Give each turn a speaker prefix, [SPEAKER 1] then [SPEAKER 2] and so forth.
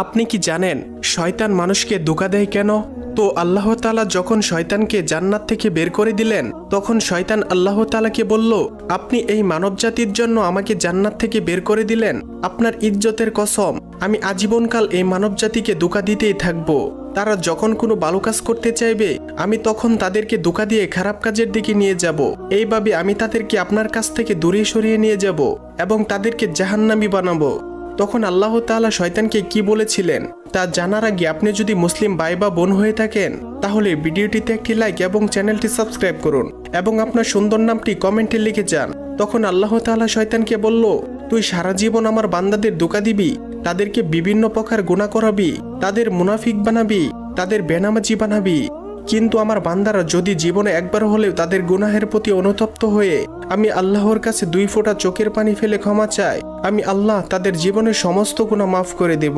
[SPEAKER 1] আপনি কি জানেন শয়তান মানুষকে ধোঁকা দেয় কেন? তো আল্লাহ তাআলা যখন শয়তানকে জান্নাত থেকে বের করে দিলেন, তখন শয়তান আল্লাহ তাআলাকে বলল, আপনি এই মানব জাতির জন্য আমাকে জান্নাত থেকে বের করে দিলেন, আপনার ইজ্জতের কসম, আমি আজীবনকাল এই মানব জাতিকে ধোঁকা দিতেই থাকবো। তারা যখন কোনো ভালো কাজ করতে চাইবে, আমি তখন তাদেরকে ধোঁকা দিয়ে খারাপ কাজের দিকে নিয়ে যাব। এইভাবে আমি তাদেরকে আপনার কাছ থেকে দূরে সরিয়ে নিয়ে যাব এবং তাদেরকে জাহান্নামী বানাবো। তখন আল্লাহ তাআলা শয়তানকে কি বলেছিলেন তা জানার আগে আপনি যদি মুসলিম ভাই বা বোন হয়ে থাকেন, তাহলে ভিডিওটিতে একটি লাইক এবং চ্যানেলটি সাবস্ক্রাইব করুন এবং আপনার সুন্দর নামটি কমেন্টে লিখে যান। তখন আল্লাহ তাআলা শয়তানকে বলল, তুই সারা জীবন আমার বান্দাদের ধোঁকা দিবি, তাদেরকে বিভিন্ন প্রকার গুনাহ করাবি, তাদের মুনাফিক বানাবি, তাদের বেনামাজি বানাবি। কিন্তু আমার বান্দারা যদি জীবনে একবার হলেও তাদের গুনাহের প্রতি অনুতপ্ত হয়ে আমি আল্লাহর কাছে 2 ফোঁটা চোখের পানি ফেলে ক্ষমা চায়, আমি আল্লাহ তাদের জীবনের সমস্ত গুনাহ মাফ করে দেব।